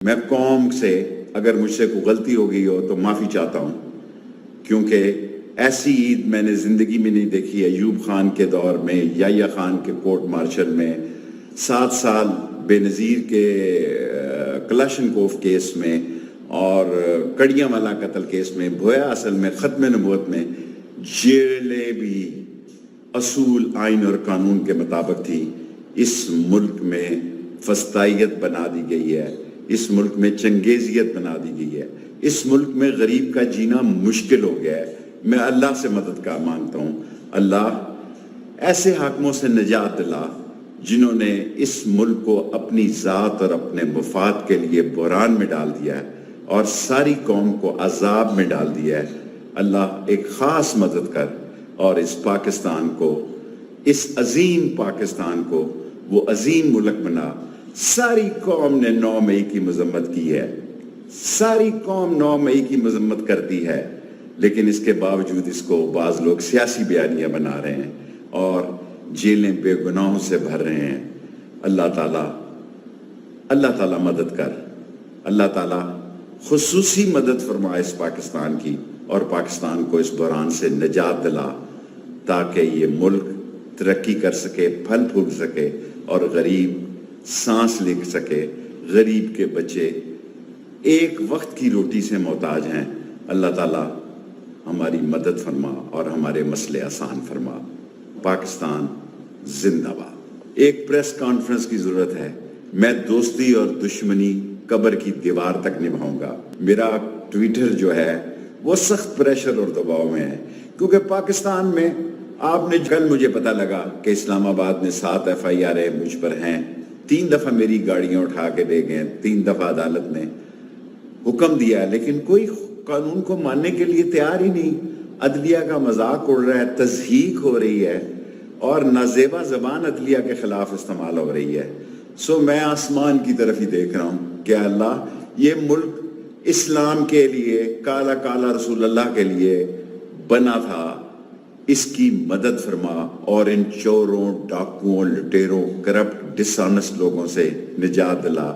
میں قوم سے اگر مجھ سے کوئی غلطی ہو گئی ہو تو معافی چاہتا ہوں، کیونکہ ایسی عید میں نے زندگی میں نہیں دیکھی۔ ایوب خان کے دور میں، یحییٰ خان کے کورٹ مارشل میں، 7 سال بے نظیر کے کلاشنکوف کیس میں، اور کڑیاں والا قتل کیس میں، بھویا اصل میں ختم نبوت میں جیلیں بھی اصول، آئین اور قانون کے مطابق تھی۔ اس ملک میں فسطائیت بنا دی گئی ہے، اس ملک میں چنگیزیت بنا دی گئی ہے، اس ملک میں غریب کا جینا مشکل ہو گیا ہے۔ میں اللہ سے مدد کا مانگتا ہوں، اللہ ایسے حاکموں سے نجات دلا جنہوں نے اس ملک کو اپنی ذات اور اپنے مفاد کے لیے بحران میں ڈال دیا ہے اور ساری قوم کو عذاب میں ڈال دیا ہے۔ اللہ ایک خاص مدد کر اور اس پاکستان کو، اس عظیم پاکستان کو وہ عظیم ملک بنا۔ ساری قوم نے 9 مئی کی مذمت کی ہے، ساری قوم 9 مئی کی مذمت کرتی ہے، لیکن اس کے باوجود اس کو بعض لوگ سیاسی بیانیاں بنا رہے ہیں اور جیلیں بے گناہوں سے بھر رہے ہیں۔ اللہ تعالیٰ مدد کر، اللہ تعالیٰ خصوصی مدد فرما اس پاکستان کی، اور پاکستان کو اس بحران سے نجات دلا تاکہ یہ ملک ترقی کر سکے، پھل پھول سکے، اور غریب سانس لے سکے۔ غریب کے بچے ایک وقت کی روٹی سے محتاج ہیں۔ اللہ تعالیٰ ہماری مدد فرما اور ہمارے مسئلے آسان فرما۔ پاکستان زندہ باد۔ ایک پریس کانفرنس کی ضرورت ہے۔ میں دوستی اور دشمنی قبر کی دیوار تک نبھاؤں گا۔ میرا ٹویٹر جو ہے وہ سخت پریشر اور دباؤ میں ہے، کیونکہ پاکستان میں آپ نے کل مجھے پتہ لگا کہ اسلام آباد میں 7 FIR مجھ پر ہیں۔ 3 دفعہ میری گاڑیاں اٹھا کے لے گئے، 3 دفعہ عدالت نے حکم دیا، لیکن کوئی قانون کو ماننے کے لیے تیار ہی نہیں۔ عدلیہ کا مذاق اڑ رہا ہے، تضحیک ہو رہی ہے، اور نازیبا زبان عدلیہ کے خلاف استعمال ہو رہی ہے۔ میں آسمان کی طرف ہی دیکھ رہا ہوں کہ اللہ یہ ملک اسلام کے لیے، کالا کالا رسول اللہ کے لیے بنا تھا، اس کی مدد فرما اور ان چوروں، ڈاکوؤں، لٹیروں، کرپٹ، ڈس آنسٹ لوگوں سے نجات دلا۔